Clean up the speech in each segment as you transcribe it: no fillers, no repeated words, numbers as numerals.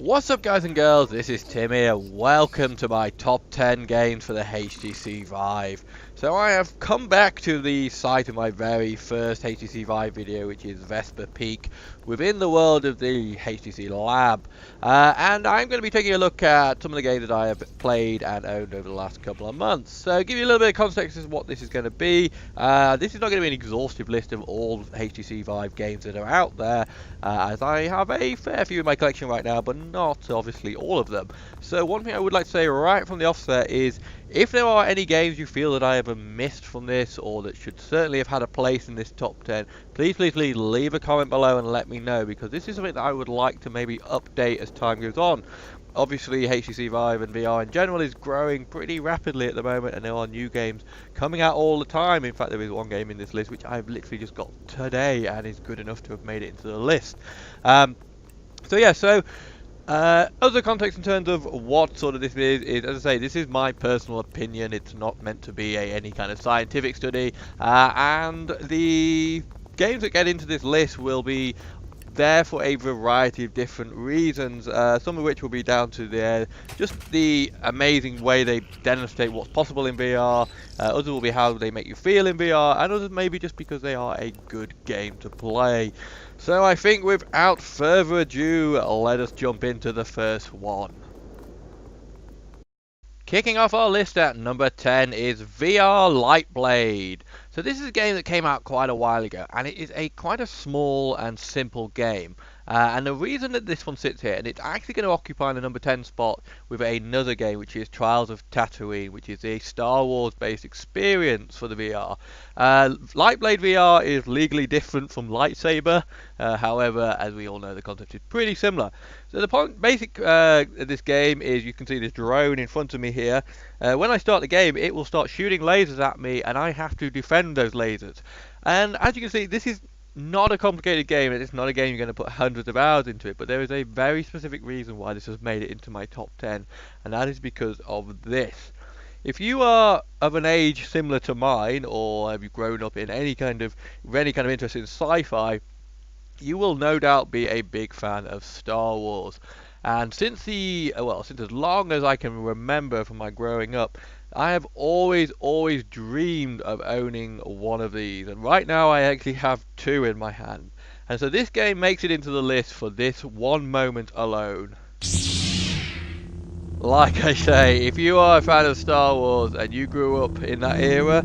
What's up, guys and girls, this is Tim here. Welcome to my top 10 games for the HTC Vive. So I have come back to the site of my very first HTC Vive video, which is Vesper Peak, within the world of the HTC Lab. And I'm going to be taking a look at some of the games that I have played and owned over the last couple of months. So give you a little bit of context as to what this is going to be. This is not going to be an exhaustive list of all HTC Vive games that are out there, as I have a fair few in my collection right now, but not obviously all of them. So one thing I would like to say right from the offset is, if there are any games you feel that I have missed from this, or that should certainly have had a place in this top 10, please leave a comment below and let me know, because this is something that I would like to maybe update as time goes on. Obviously HTC Vive and VR in general is growing pretty rapidly at the moment, and there are new games coming out all the time. In fact, there is one game in this list which I've literally just got today and is good enough to have made it into the list. Other context in terms of what sort of this is, as I say, this is my personal opinion. It's not meant to be any kind of scientific study, and the games that get into this list will be there for a variety of different reasons, some of which will be down to just the amazing way they demonstrate what's possible in VR, others will be how they make you feel in VR, and others maybe just because they are a good game to play. So I think without further ado, let us jump into the first one. Kicking off our list at number 10 is VR Lightblade. So this is a game that came out quite a while ago, and it is quite a small and simple game. And the reason that this one sits here, and it's actually going to occupy the number 10 spot with another game, which is Trials of Tatooine, which is a Star Wars based experience for the VR. Lightblade VR is legally different from Lightsaber, however, as we all know, the concept is pretty similar. So the basic of this game is, you can see this drone in front of me here. When I start the game, it will start shooting lasers at me, and I have to defend those lasers. And as you can see, this is not a complicated game, and it's not a game you're going to put hundreds of hours into it, but there is a very specific reason why this has made it into my top 10, and that is because of this. If you are of an age similar to mine, or have you grown up in any kind of interest in sci-fi, you will no doubt be a big fan of Star Wars. And since as long as I can remember from my growing up, I have always dreamed of owning one of these, and right now I actually have two in my hand. And so this game makes it into the list for this one moment alone. Like I say, if you are a fan of Star Wars and you grew up in that era,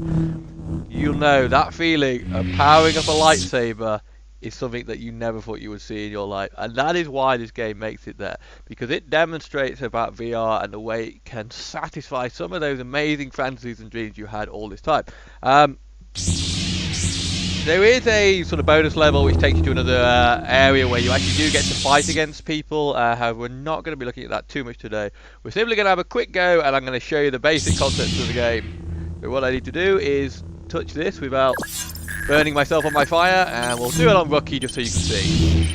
you'll know that feeling of powering up a lightsaber is something that you never thought you would see in your life, and that is why this game makes it there, because it demonstrates about VR and the way it can satisfy some of those amazing fantasies and dreams you had all this time. There is a sort of bonus level which takes you to another area where you actually do get to fight against people. However, we're not going to be looking at that too much today. We're simply going to have a quick go, and I'm going to show you the basic concepts of the game. So what I need to do is touch this without burning myself on my fire, and we'll do it on Rookie just so you can see.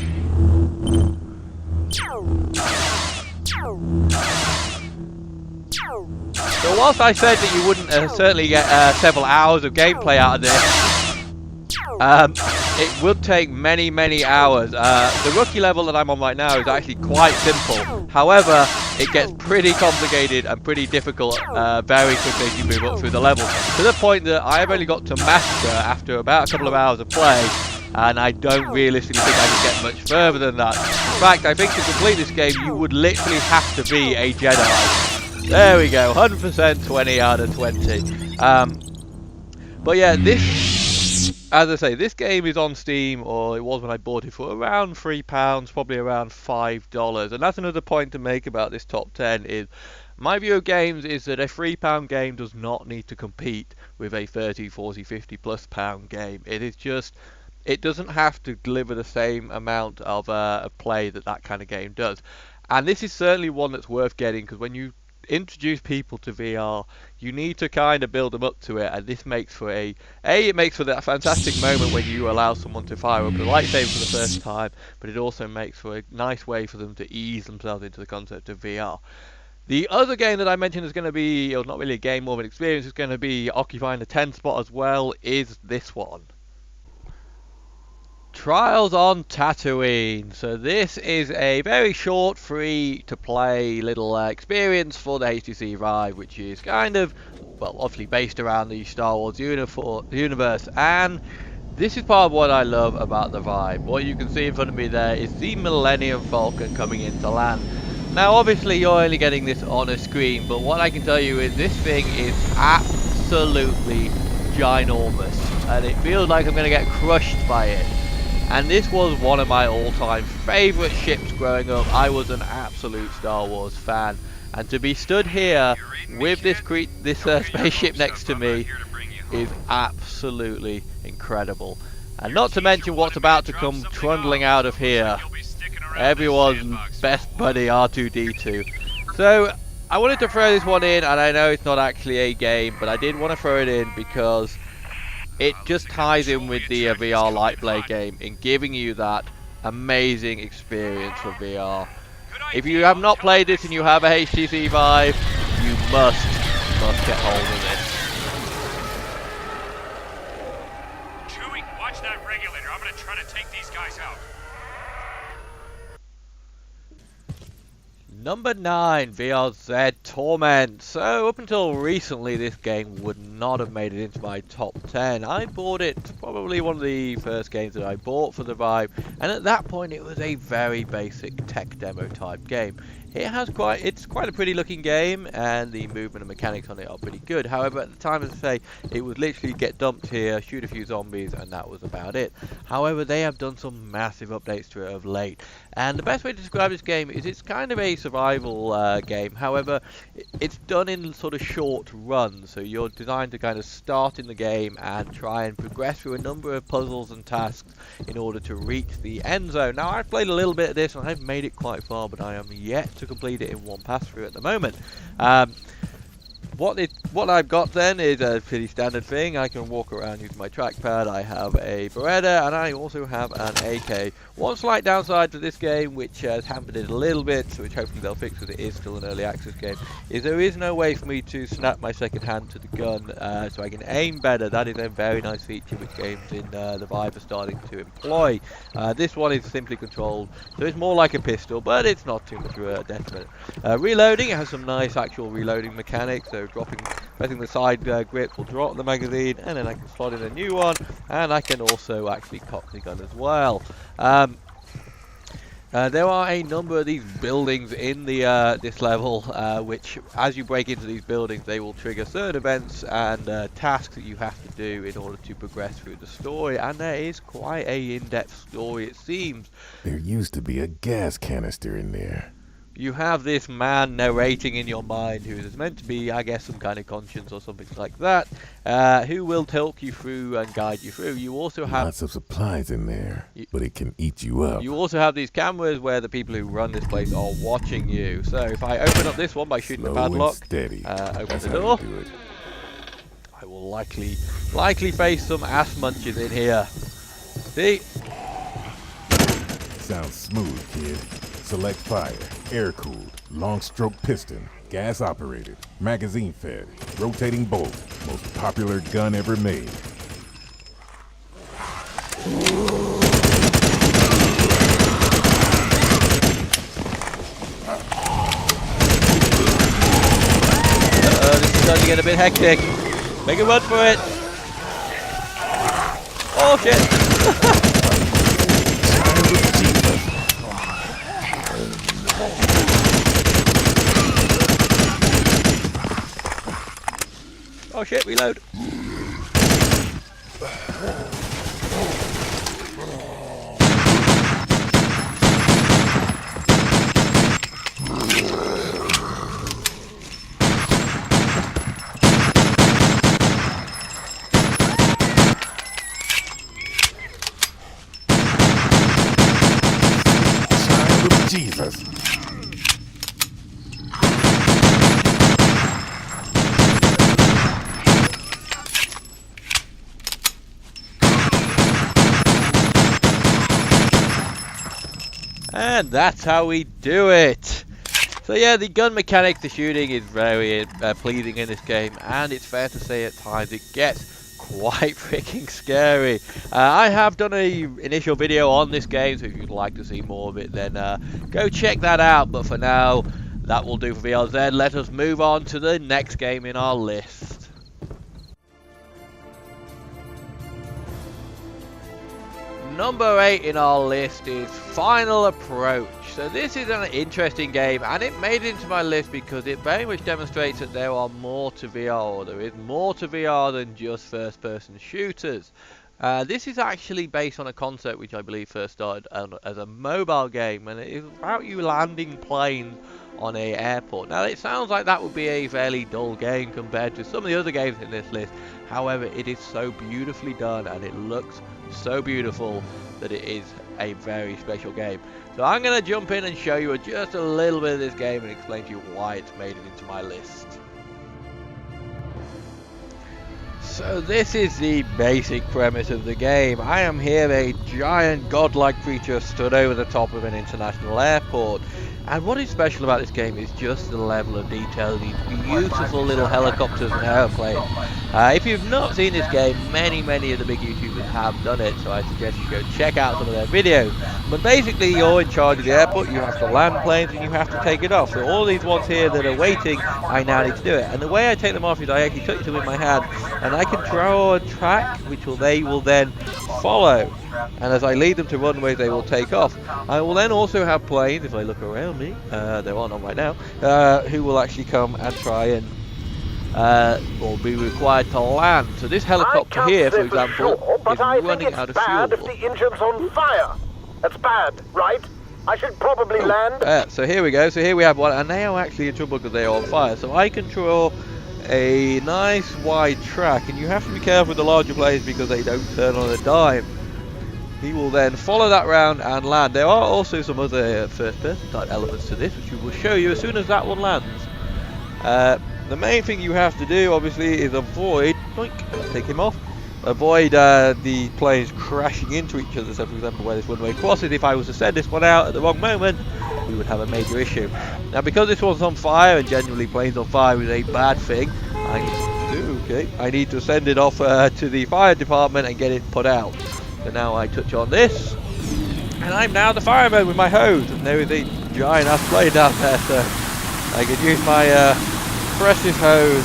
So whilst I said that you wouldn't certainly get several hours of gameplay out of this, it would take many hours. The Rookie level that I'm on right now is actually quite simple. However, it gets pretty complicated and pretty difficult very quickly as you move up through the level, to the point that I have only got to master after about a couple of hours of play, and I don't realistically think I can get much further than that. In fact, I think to complete this game you would literally have to be a Jedi. There we go, 100% 20 out of 20. But yeah, as I say, this game is on Steam, or it was when I bought it, for around £3, probably around $5. And that's another point to make about this top 10 is, my view of games is that a £3 game does not need to compete with a 30, 40, 50 plus pound game. It is just, it doesn't have to deliver the same amount of play that kind of game does. And this is certainly one that's worth getting, because when you introduce people to VR, you need to kind of build them up to it, and this makes for it makes for that fantastic moment when you allow someone to fire up a lightsaber for the first time, but it also makes for a nice way for them to ease themselves into the concept of VR. The other game that I mentioned is going to be, or not really a game, more of an experience, is going to be occupying the 10th spot as well, is this one. Trials on Tatooine. So this is a very short, free-to-play little experience for the HTC Vive, which is kind of, well, obviously based around the Star Wars universe. And this is part of what I love about the Vive. What you can see in front of me there is the Millennium Falcon coming into land. Now, obviously, you're only getting this on a screen, but what I can tell you is this thing is absolutely ginormous, and it feels like I'm going to get crushed by it. And this was one of my all-time favourite ships growing up. I was an absolute Star Wars fan, and to be stood here with this spaceship next to me is absolutely incredible. And not to mention what's about to come trundling out of here. Everyone's best buddy R2-D2. So I wanted to throw this one in, and I know it's not actually a game, but I did want to throw it in because it just ties in with the VR Lightblade game in giving you that amazing experience for VR. If you have not played this and you have a HTC Vive, you must get hold of this. Chewie, watch that regulator. I'm gonna try to take these guys out. Number 9, VRZ Torment. So up until recently this game would not have made it into my top 10. I bought it, probably one of the first games that I bought for the Vive, and at that point it was a very basic tech demo type game. It's quite a pretty looking game, and the movement and mechanics on it are pretty good. However, at the time, as I say, it was literally get dumped here, shoot a few zombies, and that was about it. However, they have done some massive updates to it of late, and the best way to describe this game is it's kind of a survival game. However, it's done in sort of short runs, so you're designed to kind of start in the game and try and progress through a number of puzzles and tasks in order to reach the end zone. Now, I've played a little bit of this, and I've made it quite far, but I am yet to complete it in one pass through at the moment. What I've got then is a pretty standard thing. I can walk around using my trackpad. I have a Beretta, and I also have an AK. One slight downside to this game, which has hampered it a little bit, which hopefully they'll fix because it is still an early access game, is there is no way for me to snap my second hand to the gun so I can aim better. That is a very nice feature which games in the Vive are starting to employ. This one is simply controlled, so it's more like a pistol, but it's not too much of a detriment. Reloading, it has some nice actual reloading mechanics, so pressing the side grip will drop the magazine, and then I can slot in a new one, and I can also actually cock the gun as well. There are a number of these buildings in the this level, which as you break into these buildings, they will trigger certain events and tasks that you have to do in order to progress through the story, and there is quite a in-depth story, it seems. There used to be a gas canister in there. You have this man narrating in your mind who is meant to be, I guess, some kind of conscience or something like that, who will talk you through and guide you through. You also have lots of supplies in there, but it can eat you up. You also have these cameras where the people who run this place are watching you. So if I open up this one by shooting the padlock, steady. Open That's the how door, you do it. I will likely face some ass munches in here. See? Sounds smooth, kid. Select fire, air-cooled, long-stroke piston, gas-operated, magazine-fed, rotating bolt, most popular gun ever made. This is starting to get a bit hectic. Make a run for it. Oh shit! Oh shit, reload. Child of Jesus. And that's how we do it. So yeah, the gun mechanic, the shooting is very pleasing in this game, and it's fair to say at times it gets quite freaking scary. I have done a initial video on this game, so if you'd like to see more of it, then go check that out. But for now, that will do for VRZ. Let us move on to the next game in our list. Number 8 in our list is Final Approach. So this is an interesting game, and it made it into my list because it very much demonstrates that there are more to VR, or there is more to VR than just first-person shooters. This is actually based on a concept which I believe first started as a mobile game, and it is about you landing planes on an airport. Now it sounds like that would be a fairly dull game compared to some of the other games in this list. However, it is so beautifully done, and it looks so beautiful that it is a very special game. So I'm going to jump in and show you just a little bit of this game and explain to you why it's made it into my list. So this is the basic premise of the game. I am here a giant godlike creature stood over the top of an international airport. And what is special about this game is just the level of detail, these beautiful little helicopters and aeroplanes. If you've not seen this game, many of the big YouTubers have done it, so I suggest you go check out some of their videos. But basically, you're in charge of the airport, you have to land planes and you have to take it off. So all these ones here that are waiting, I now need to do it. And the way I take them off is I actually touch them with my hand, and I can draw a track which they will then follow. And as I lead them to runways, they will take off. I will then also have planes, if I look around me, there are none right now, who will actually come and try and or be required to land. So this helicopter here, for example, is running out of fuel. If the engine's on fire. That's bad, right? I should probably land. So here we go. So here we have one, and they are actually in trouble because they are on fire. So I can draw a nice wide track, and you have to be careful with the larger planes because they don't turn on a dime. He will then follow that round and land. There are also some other first-person type elements to this, which we will show you as soon as that one lands. The main thing you have to do, obviously, is avoid, take him off, avoid the planes crashing into each other. So, for example, where this runway crosses, if I was to send this one out at the wrong moment, we would have a major issue. Now, because this one's on fire, and generally planes on fire is a bad thing, I need to send it off to the fire department and get it put out. So now I touch on this, and I'm now the fireman with my hose, and there is a giant ass plane down there, so I can use my precious hose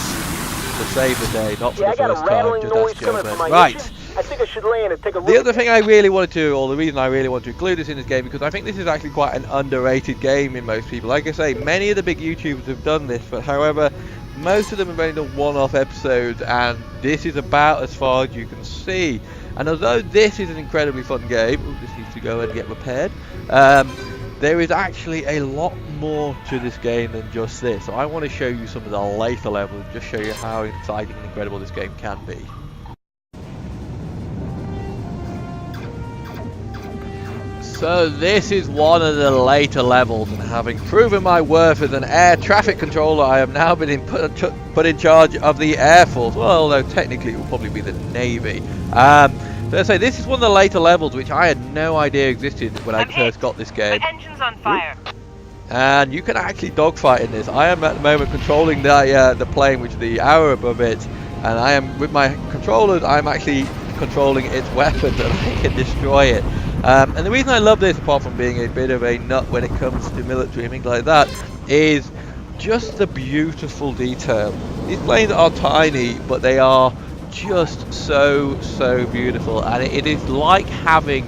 to save the day, not for the first time, just as German. Right. I think I should land and take a The other thing I really wanted to, or the reason I really want to include this in this game, because I think this is actually quite an underrated game in most people. Like I say, many of the big YouTubers have done this, but however, most of them have only done one-off episodes, and this is about as far as you can see. And although this is an incredibly fun game, this needs to go and get repaired, there is actually a lot more to this game than just this. So I want to show you some of the later levels, just show you how exciting and incredible this game can be. So this is one of the later levels, and having proven my worth as an air traffic controller, I have now been put in charge of the Air Force. Well, although technically it will probably be the Navy. So I say this is one of the later levels which I had no idea existed when I first got this game. My engine's on fire. And you can actually dogfight in this. I am at the moment controlling the plane with the arrow above it, and I am with my controllers. I'm actually controlling its weapon, and I can destroy it. And the reason I love this, apart from being a bit of a nut when it comes to military and things like that, is just the beautiful detail. These planes are tiny, but they are just so beautiful, and it is like having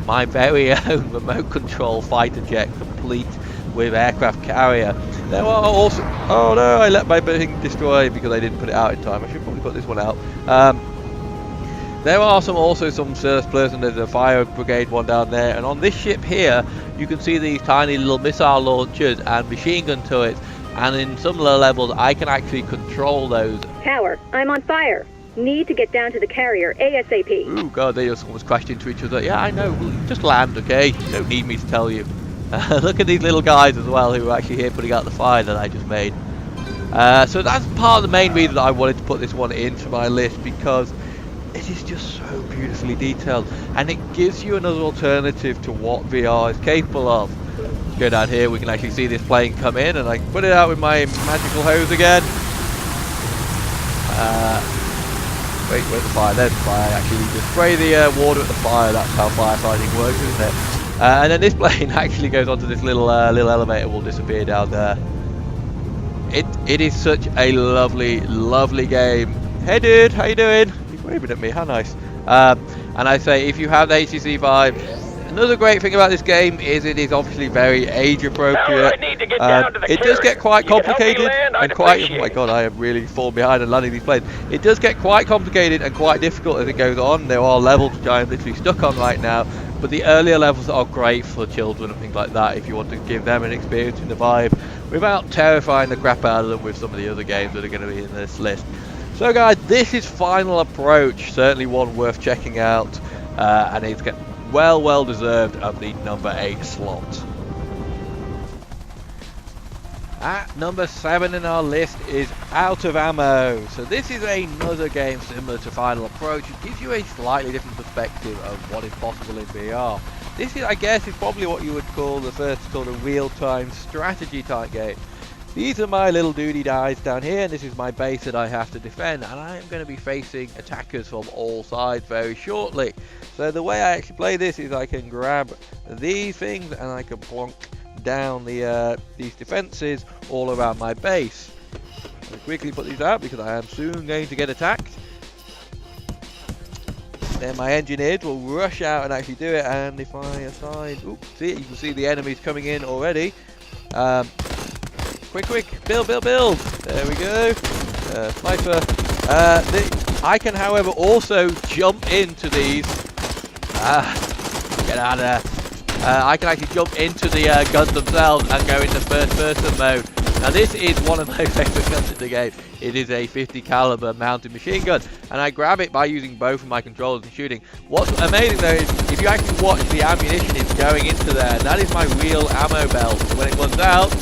my very own remote control fighter jet complete with aircraft carrier. There are also, oh no, I let my thing destroy because I didn't put it out in time. I should probably put this one out. There are also some first person. There's a fire brigade one down there, and on this ship here you can see these tiny little missile launchers and machine gun turrets, and in some of the levels I can actually control those. Tower, I'm on fire. Need to get down to the carrier ASAP. Ooh god, they just almost crashed into each other. Yeah, I know, well, just land, okay? You don't need me to tell you. Look at these little guys as well who are actually here putting out the fire that I just made. So that's part of the main reason that I wanted to put this one into my list, because it is just so beautifully detailed, and it gives you another alternative to what VR is capable of. Let's go down here, we can actually see this plane come in, and I can put it out with my magical hose again. Wait, where's the fire? There's the fire. Actually, you just spray the water at the fire. That's how firefighting works, isn't it? And then this plane actually goes onto this little elevator. Will disappear down there. It is such a lovely, lovely game. Hey, dude, how you doing? He's waving at me. How nice. And I say, if you have the HTC Vive, another great thing about this game is it is obviously very age appropriate. It does get quite complicated and quite, oh my god, I have really fallen behind and landing these planes. It does get quite complicated and quite difficult as it goes on. There are levels which I am literally stuck on right now, but the earlier levels are great for children and things like that if you want to give them an experience in the Vive without terrifying the crap out of them with some of the other games that are going to be in this list. So guys, this is Final Approach, certainly one worth checking out, and it's well deserved of the number 8 slot. At number 7 in our list is Out of Ammo. So this is another game similar to Final Approach. It gives you a slightly different perspective of what is possible in VR. This is, I guess, is probably what you would call the first sort of real-time strategy type game. These are my little duty guys down here, and this is my base that I have to defend, and I am going to be facing attackers from all sides very shortly. So the way I actually play this is I can grab these things and I can plonk down these defences all around my base. I'll quickly put these out because I am soon going to get attacked. Then my engineers will rush out and actually do it, and if I assign, oops, see, you can see the enemies coming in already. Quick, build. There we go. Sniper. I can, however, also jump into these. Get out of there. I can actually jump into the guns themselves and go into first-person mode. Now, this is one of my favourite guns in the game. It is a 50 caliber mounted machine gun, and I grab it by using both of my controllers and shooting. What's amazing though is if you actually watch the ammunition is going into there, that is my real ammo belt. So when it runs out,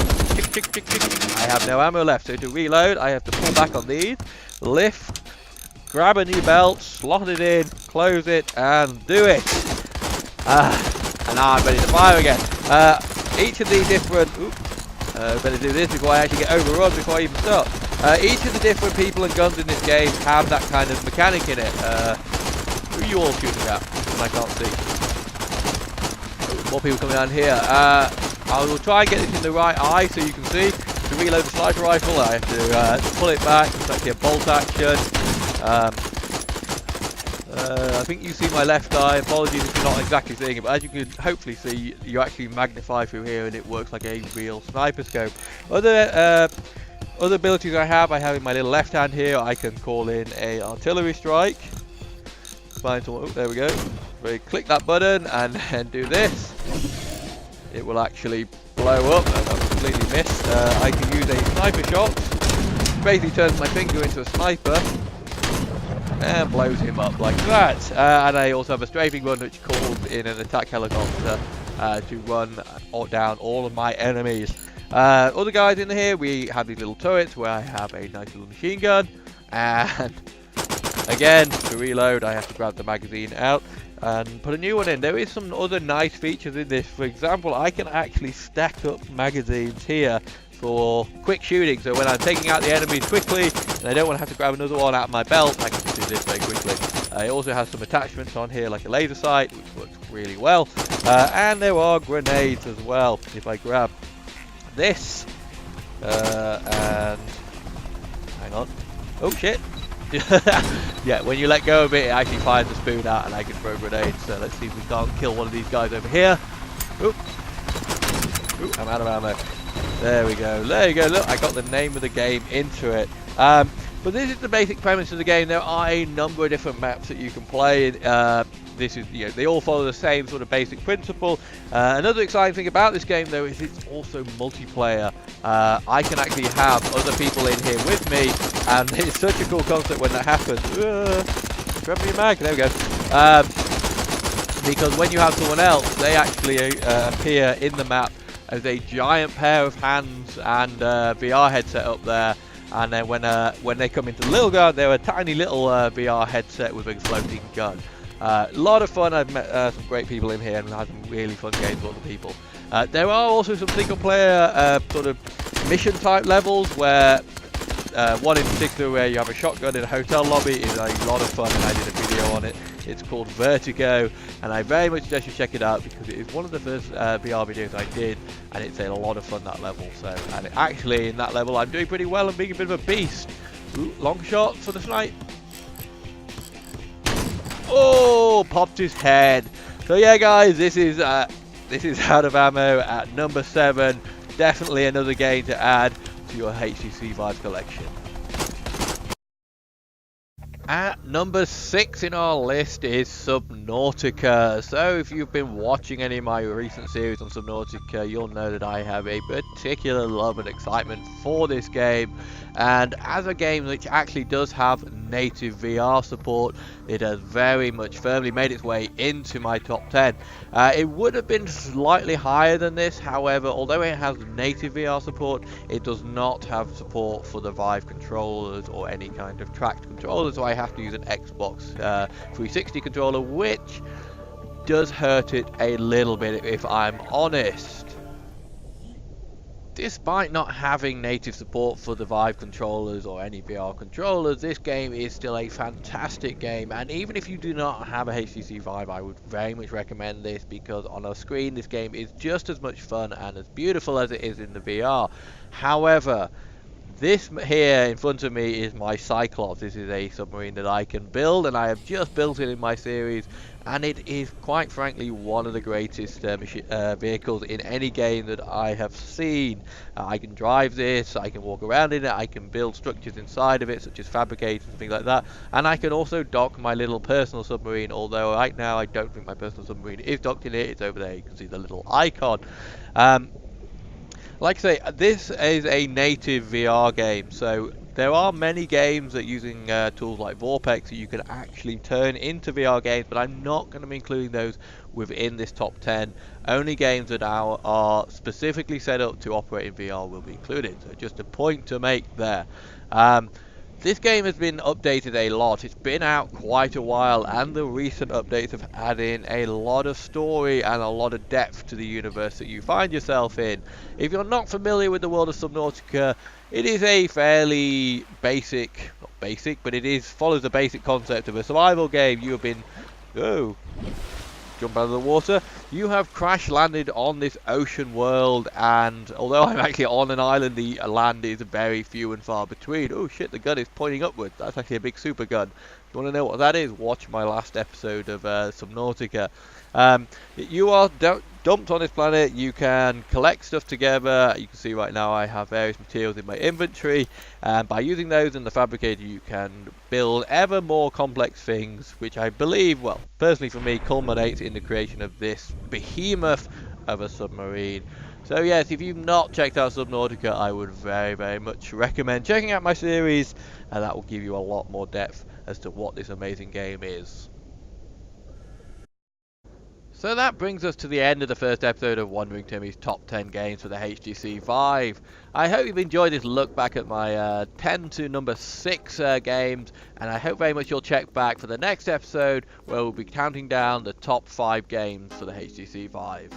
I have no ammo left. So to reload, I have to pull back on these, lift, grab a new belt, slot it in, close it, and do it. And now I'm ready to fire again. Each of the different, better do this before I actually get overrun before I even start. Each of the different people and guns in this game have that kind of mechanic in it. Who are you all shooting at? I can't see. More people coming down here. I will try and get this in the right eye so you can see. To reload the sniper rifle, I have to pull it back. It's actually a bolt action. I think you see my left eye. Apologies if you're not exactly seeing it, but as you can hopefully see, you actually magnify through here and it works like a real sniper scope. Other abilities I have in my little left hand here. I can call in a artillery strike. Find someone. Oh, there we go. Click that button and then do this. It will actually blow up. That's completely missed. I can use a sniper shot. Basically turns my finger into a sniper and blows him up like that. And I also have a strafing gun which calls in an attack helicopter to run down all of my enemies. Other guys in here, we have these little turrets where I have a nice little machine gun, and again, to reload I have to grab the magazine out and put a new one in. There is some other nice features in this. For example, I can actually stack up magazines here for quick shooting, so when I'm taking out the enemies quickly and I don't want to have to grab another one out of my belt, I can just do this very quickly. It also has some attachments on here like a laser sight, which works really well, and there are grenades as well. If I grab this and hang on, oh shit. Yeah, when you let go of it, it actually fires the spoon out and I can throw grenades. So let's see if we can't kill one of these guys over here. Oop. Oop, I'm out of ammo. There we go. There you go. Look, I got the name of the game into it. But this is the basic premise of the game. There are a number of different maps that you can play. This is, they all follow the same sort of basic principle. Another exciting thing about this game, though, is it's also multiplayer. I can actually have other people in here with me, and it's such a cool concept when that happens. Grab me a mag. There we go. Because when you have someone else, they actually appear in the map as a giant pair of hands and VR headset up there. And then when they come into the little gun, they're a tiny little VR headset with a floating gun. A lot of fun. I've met some great people in here and had some really fun games with other people. There are also some single player sort of mission type levels where one in particular where you have a shotgun in a hotel lobby is a lot of fun, and I did a video on it. It's called Vertigo, and I very much suggest you check it out because it is one of the first VR videos I did, and it's a lot of fun, that level. So, and actually in that level I'm doing pretty well and being a bit of a beast. Ooh, long shot for the snipe. Oh, popped his head. So yeah, guys, this is out of ammo at number 7. Definitely another game to add to your HTC Vive collection. At number 6 in our list is Subnautica. So if you've been watching any of my recent series on Subnautica, you'll know that I have a particular love and excitement for this game. And as a game which actually does have native VR support, it has very much firmly made its way into my top 10. It would have been slightly higher than this, however, although it has native VR support, it does not have support for the Vive controllers or any kind of tracked controller, so I have to use an Xbox 360 controller, which does hurt it a little bit if I'm honest. Despite not having native support for the Vive controllers or any VR controllers, this game is still a fantastic game, and even if you do not have a HTC Vive, I would very much recommend this because on a screen this game is just as much fun and as beautiful as it is in the VR. However, this here in front of me is my Cyclops. This is a submarine that I can build, and I have just built it in my series, and it is quite frankly one of the greatest vehicles in any game that I have seen. I can drive this, I can walk around in it, I can build structures inside of it such as fabricators and things like that, and I can also dock my little personal submarine, although right now I don't think my personal submarine is docked in it. It's over there, you can see the little icon. Like I say, this is a native VR game, so there are many games that using tools like Vorpex that you can actually turn into VR games, but I'm not going to be including those within this top 10. Only games that are specifically set up to operate in VR will be included, so just a point to make there. This game has been updated a lot. It's been out quite a while, and the recent updates have added in a lot of story and a lot of depth to the universe that you find yourself in. If you're not familiar with the world of Subnautica, it is a fairly basic, not basic, but it follows the basic concept of a survival game. You have been, jump out of the water. You have crash landed on this ocean world, and although I'm actually on an island, the land is very few and far between. Oh shit, the gun is pointing upwards. That's actually a big super gun. If you want to know what that is, watch my last episode of Subnautica. You are dumped on this planet. You can collect stuff together. You can see right now I have various materials in my inventory, and by using those in the fabricator you can build ever more complex things, which I believe, well, personally for me, culminates in the creation of this behemoth of a submarine. So yes, if you've not checked out Subnautica, I would very, very much recommend checking out my series, and that will give you a lot more depth as to what this amazing game is. So that brings us to the end of the first episode of Wandering Timmy's Top 10 Games for the HTC Vive. I hope you've enjoyed this look back at my 10 to number 6 games, and I hope very much you'll check back for the next episode where we'll be counting down the top 5 games for the HTC Vive.